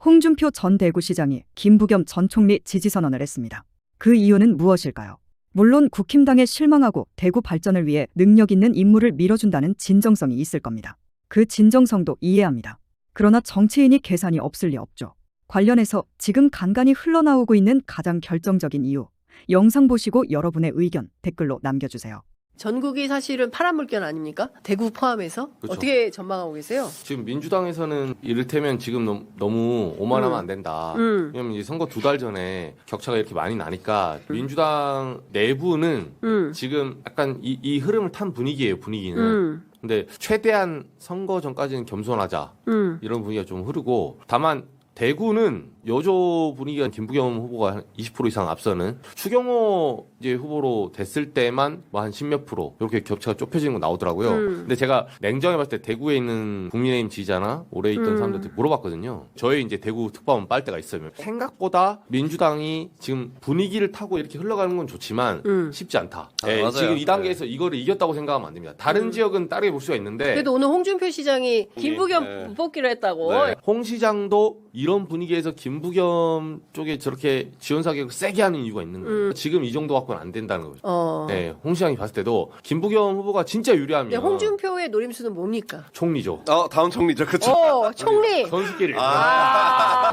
홍준표 전 대구시장이 김부겸 전 총리 지지 선언을 했습니다. 그 이유는 무엇일까요? 물론 국힘당에 실망하고 대구 발전을 위해 능력 있는 인물을 밀어준다는 진정성이 있을 겁니다. 그 진정성도 이해합니다. 그러나 정치인이 계산이 없을 리 없죠. 관련해서 지금 간간히 흘러나오고 있는 가장 결정적인 이유, 영상 보시고 여러분의 의견 댓글로 남겨주세요. 전국이 사실은 파란 물결 아닙니까? 대구 포함해서? 그렇죠. 어떻게 전망하고 계세요? 지금 민주당에서는 이를테면 지금 너무 오만하면 안 된다. 왜냐면 이제 선거 2달 전에 격차가 이렇게 많이 나니까 민주당 내부는 지금 약간 이 흐름을 탄 분위기예요, 분위기는. 근데 최대한 선거 전까지는 겸손하자. 이런 분위기가 좀 흐르고, 다만 대구는 여조 분위기가 김부겸 후보가 한 20% 이상 앞서는 추경호 이제 후보로 됐을 때만 뭐 한 10몇 프로 이렇게 격차가 좁혀지는 거 나오더라고요. 근데 제가 냉정히 봤을 때 대구에 있는 국민의힘 지지자나 오래 있던 사람들한테 물어봤거든요. 저희 이제 대구 특파원 빨대가 있어요. 생각보다 민주당이 지금 분위기를 타고 이렇게 흘러가는 건 좋지만 쉽지 않다. 네, 맞아요. 지금 이 단계에서 이거를 이겼다고 생각하면 안 됩니다. 다른 지역은 다르게 볼 수가 있는데 그래도 오늘 홍준표 시장이 김부겸 뽑기로 했다고. 네. 홍 시장도 이런 분위기에서 김부겸 쪽에 저렇게 지원 사격을 세게 하는 이유가 있는 거예요. 지금 이 정도 갖고는 안 된다는 거죠. 네, 홍 시장이 봤을 때도 김부겸 후보가 진짜 유리하면 근데 홍준표의 노림수는 뭡니까? 총리죠. 다음 총리죠, 그쵸? 총리. 선수끼리.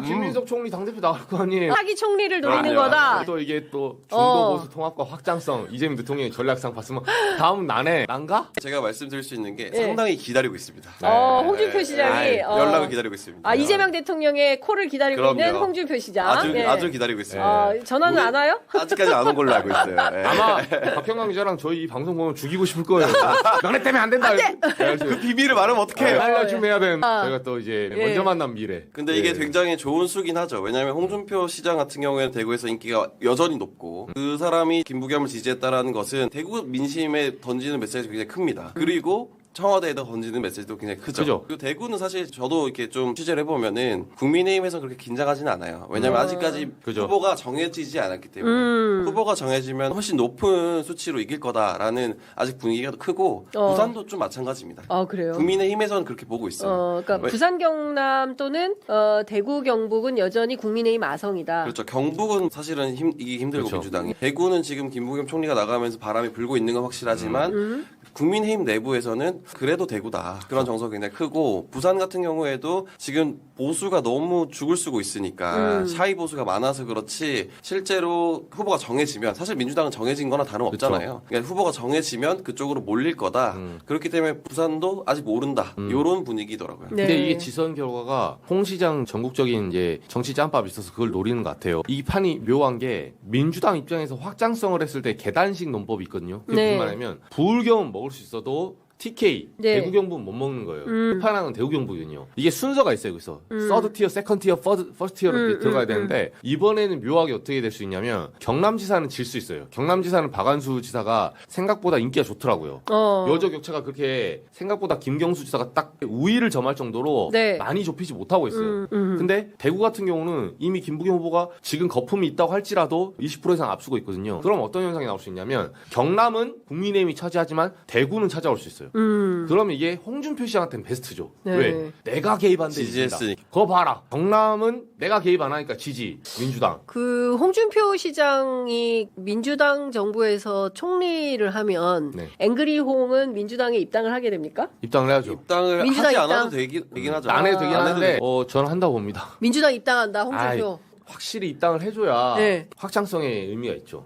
김민석 총리 당대표 나갈 거 아니에요. 사기 총리를 노리는 아니요. 거다. 또 이게 또 중도 보수 통합과 확장성 이재명 대통령의 전략상 봤으면 다음 난가? 제가 말씀드릴 수 있는 게 예. 상당히 기다리고 있습니다. 홍준표 시장이 연락을 기다리고 있습니다. 이재명 대통령의 콜을 기다리고 그럼요. 있는 홍준표 시장. 아주 기다리고 있습니다. 전화는 안 와요? 아직까지 안 온 걸로 알고 있어요. 예. 아마 박형광 기자랑 저희 이 방송 보면 죽이고 싶을 거예요. 너네 때문에 안 된다. 그 비밀을 말하면 어떡해요? 알려줌 해야 되는. 저희가 또 이제 먼저 만난 미래. 근데 이게 굉장히 좋은 수긴 하죠. 왜냐하면 홍준표 시장 같은 경우에는 대구에서 인기가 여전히 높고 그 사람이 김부겸을 지지했다라는 것은 대구 민심에 던지는 메시지가 굉장히 큽니다. 그리고 청와대에다 던지는 메시지도 굉장히 크죠. 그죠. 그리고 대구는 사실 저도 이렇게 좀 취재를 해보면은 국민의힘에서 그렇게 긴장하지는 않아요. 왜냐면 아직까지 그죠. 후보가 정해지지 않았기 때문에 후보가 정해지면 훨씬 높은 수치로 이길 거다라는 아직 분위기가 더 크고 부산도 좀 마찬가지입니다. 그래요? 국민의힘에서는 그렇게 보고 있어요. 그러니까 부산 경남 또는 대구 경북은 여전히 국민의힘 아성이다. 그렇죠. 경북은 사실은 이기기 힘들고 그렇죠. 민주당이. 대구는 지금 김부겸 총리가 나가면서 바람이 불고 있는 건 확실하지만 국민의힘 내부에서는 그래도 대구다. 그런 정서가 굉장히 크고 부산 같은 경우에도 지금 보수가 너무 죽을 쓰고 있으니까 샤이 보수가 많아서 그렇지 실제로 후보가 정해지면 사실 민주당은 정해진 거나 다름없잖아요. 그러니까 후보가 정해지면 그쪽으로 몰릴 거다. 그렇기 때문에 부산도 아직 모른다. 이런 분위기더라고요. 네. 근데 이게 지선 결과가 홍 시장 전국적인 이제 정치 짬밥이 있어서 그걸 노리는 것 같아요. 이 판이 묘한 게 민주당 입장에서 확장성을 했을 때 계단식 논법이 있거든요. 그게 무슨 말이냐면 부울경은 먹을 수 있어도 TK, 대구 경북은 못 먹는 거예요. 끝판왕은 대구 경북이거든요. 이게 순서가 있어요. 그래서 서드 티어, 세컨 티어, 퍼스트 티어로 들어가야 되는데 이번에는 묘하게 어떻게 될 수 있냐면 경남지사는 질 수 있어요. 경남지사는 박한수 지사가 생각보다 인기가 좋더라고요. 여저 격차가 그렇게 생각보다 김경수 지사가 딱 우위를 점할 정도로 많이 좁히지 못하고 있어요. 근데 대구 같은 경우는 이미 김부겸 후보가 지금 거품이 있다고 할지라도 20% 이상 앞서고 있거든요. 그럼 어떤 현상이 나올 수 있냐면 경남은 국민의힘이 차지하지만 대구는 찾아올 수 있어요. 그러면 이게 홍준표 시장한테는 베스트죠. 네. 왜? 내가 개입한데 지지했으니까. 그거 봐라. 경남은 내가 개입 안 하니까 지지. 민주당. 그 홍준표 시장이 민주당 정부에서 총리를 하면 네. 앵그리 홍은 민주당에 입당을 하게 됩니까? 입당을 해야죠. 입당을 민주당 하지 입당? 않아도 되긴 하죠. 안 해도 되긴 안 해도 하는데 되고. 저는 한다고 봅니다. 민주당 입당한다 홍준표. 확실히 입당을 해줘야 네. 확장성의 의미가 있죠.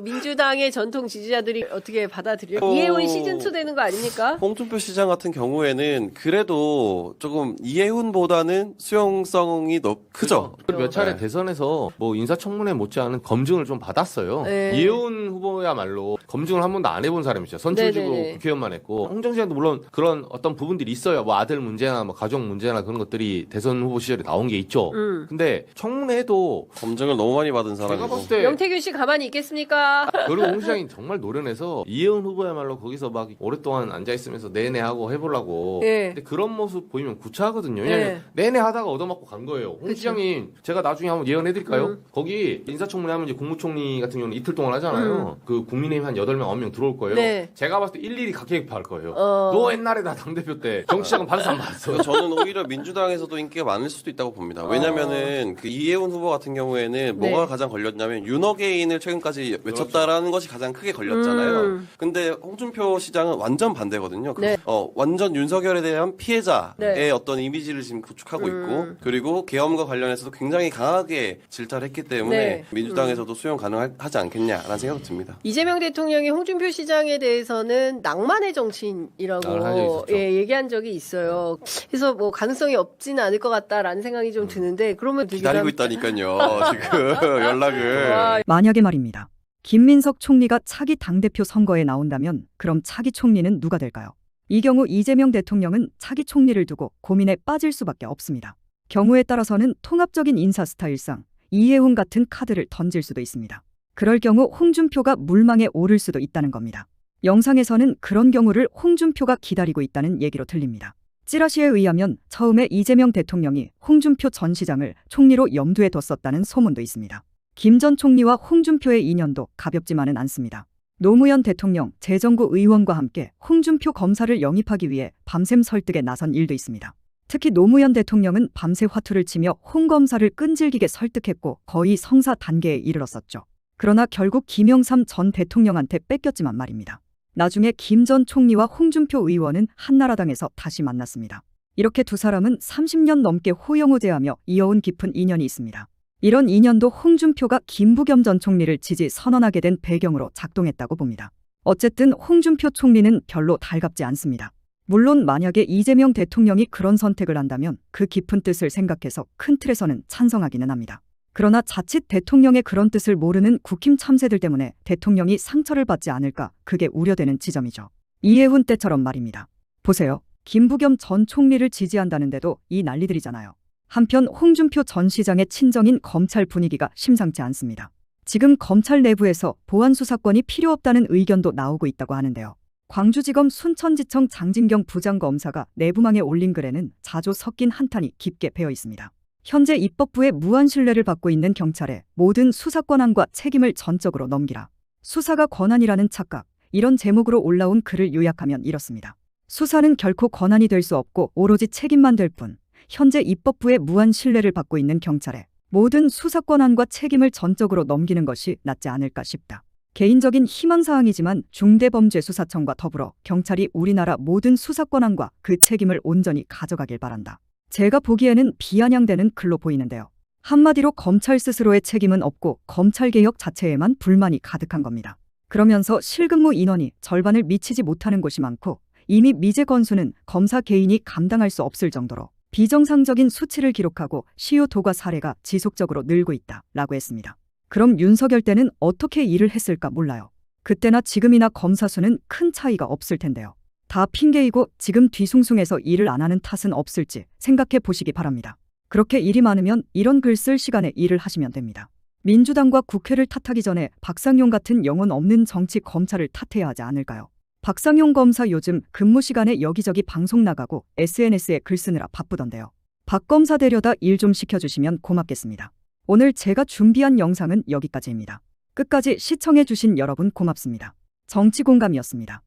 민주당의 전통 지지자들이 어떻게 받아들여요? 이해훈 시즌2 되는 거 아닙니까? 홍준표 시장 같은 경우에는 그래도 조금 이해훈보다는 수용성이 더 크죠. 몇 차례 대선에서 뭐 인사청문회 못지않은 검증을 좀 받았어요. 네. 이해훈 후보야말로 검증을 한 번도 안 해본 사람이죠. 선출직으로 네네네. 국회의원만 했고 홍정 시장도 물론 그런 어떤 부분들이 있어요. 뭐 아들 문제나 뭐 가족 문제나 그런 것들이 대선 후보 시절에 나온 게 있죠. 있어. 근데 청문회도 검증을 너무 많이 받은 제가 사람이고. 봤을 때 명태균 씨 가만히 있겠습니까? 그리고 홍 시장이 정말 노련해서 이혜원 후보야말로 거기서 막 오랫동안 앉아있으면서 내내 하고 해보려고. 예. 근데 그런 모습 보이면 구차하거든요. 왜냐면 예. 내내 하다가 얻어맞고 간 거예요. 홍 그쵸. 시장님 제가 나중에 한번 예언해드릴까요? 거기 인사청문회 하면 이제 국무총리 같은 경우는 이틀 동안 하잖아요. 그 국민의힘 한 8명, 9명 들어올 거예요. 네. 제가 봤을 때 일일이 각계획파할 거예요. 너 옛날에 나 당대표 때 정치장은 받았어 안 받았어? 저는 오히려 민주당에서도 인기가 많을 수도 있다고 봅니다. 왜냐면은 그 이혜훈 후보 같은 경우에는 네. 뭐가 가장 걸렸냐면 윤어게인을 최근까지 외쳤다라는 것이 가장 크게 걸렸잖아요. 근데 홍준표 시장은 완전 반대거든요. 네. 완전 윤석열에 대한 피해자의 네. 어떤 이미지를 지금 구축하고 있고 그리고 계엄과 관련해서도 굉장히 강하게 질타를 했기 때문에 네. 민주당에서도 수용 가능하지 않겠냐라는 생각이 듭니다. 이재명 대통령이 홍준표 시장에 대해서는 낭만의 정치인이라고 한 적이 있었죠. 얘기한 적이 있어요. 그래서 뭐 가능성이 없지는 않을 것 같다라는 생각이 좀 드는데 그러면 기다리고 있다니까요. 지금 연락을. 와, 만약에 말입니다. 김민석 총리가 차기 당대표 선거에 나온다면 그럼 차기 총리는 누가 될까요? 이 경우 이재명 대통령은 차기 총리를 두고 고민에 빠질 수밖에 없습니다. 경우에 따라서는 통합적인 인사 스타일상 이해훈 같은 카드를 던질 수도 있습니다. 그럴 경우 홍준표가 물망에 오를 수도 있다는 겁니다. 영상에서는 그런 경우를 홍준표가 기다리고 있다는 얘기로 들립니다. 찌라시에 의하면 처음에 이재명 대통령이 홍준표 전 시장을 총리로 염두에 뒀었다는 소문도 있습니다. 김 전 총리와 홍준표의 인연도 가볍지만은 않습니다. 노무현 대통령, 재정구 의원과 함께 홍준표 검사를 영입하기 위해 밤샘 설득에 나선 일도 있습니다. 특히 노무현 대통령은 밤새 화투를 치며 홍 검사를 끈질기게 설득했고 거의 성사 단계에 이르렀었죠. 그러나 결국 김영삼 전 대통령한테 뺏겼지만 말입니다. 나중에 김 전 총리와 홍준표 의원은 한나라당에서 다시 만났습니다. 이렇게 두 사람은 30년 넘게 호영호제하며 이어온 깊은 인연이 있습니다. 이런 인연도 홍준표가 김부겸 전 총리를 지지 선언하게 된 배경으로 작동했다고 봅니다. 어쨌든 홍준표 총리는 별로 달갑지 않습니다. 물론 만약에 이재명 대통령이 그런 선택을 한다면 그 깊은 뜻을 생각해서 큰 틀에서는 찬성하기는 합니다. 그러나 자칫 대통령의 그런 뜻을 모르는 국힘 참새들 때문에 대통령이 상처를 받지 않을까 그게 우려되는 지점이죠. 이해훈 때처럼 말입니다. 보세요. 김부겸 전 총리를 지지한다는데도 이 난리들이잖아요. 한편 홍준표 전 시장의 친정인 검찰 분위기가 심상치 않습니다. 지금 검찰 내부에서 보안 수사권이 필요 없다는 의견도 나오고 있다고 하는데요. 광주지검 순천지청 장진경 부장검사가 내부망에 올린 글에는 자조 섞인 한탄이 깊게 배어 있습니다. 현재 입법부의 무한 신뢰를 받고 있는 경찰에 모든 수사 권한과 책임을 전적으로 넘기라. 수사가 권한이라는 착각, 이런 제목으로 올라온 글을 요약하면 이렇습니다. 수사는 결코 권한이 될 수 없고 오로지 책임만 될 뿐, 현재 입법부의 무한 신뢰를 받고 있는 경찰에 모든 수사 권한과 책임을 전적으로 넘기는 것이 낫지 않을까 싶다. 개인적인 희망사항이지만 중대범죄수사청과 더불어 경찰이 우리나라 모든 수사 권한과 그 책임을 온전히 가져가길 바란다. 제가 보기에는 비아냥대는 글로 보이는데요. 한마디로 검찰 스스로의 책임은 없고 검찰개혁 자체에만 불만이 가득한 겁니다. 그러면서 실근무 인원이 절반을 미치지 못하는 곳이 많고 이미 미제 건수는 검사 개인이 감당할 수 없을 정도로 비정상적인 수치를 기록하고 시효 도과 사례가 지속적으로 늘고 있다라고 했습니다. 그럼 윤석열 때는 어떻게 일을 했을까 몰라요. 그때나 지금이나 검사 수는 큰 차이가 없을 텐데요. 다 핑계이고 지금 뒤숭숭해서 일을 안 하는 탓은 없을지 생각해 보시기 바랍니다. 그렇게 일이 많으면 이런 글 쓸 시간에 일을 하시면 됩니다. 민주당과 국회를 탓하기 전에 박상용 같은 영혼 없는 정치 검사를 탓해야 하지 않을까요? 박상용 검사 요즘 근무 시간에 여기저기 방송 나가고 SNS에 글 쓰느라 바쁘던데요. 박 검사 데려다 일 좀 시켜주시면 고맙겠습니다. 오늘 제가 준비한 영상은 여기까지입니다. 끝까지 시청해주신 여러분 고맙습니다. 정치공감이었습니다.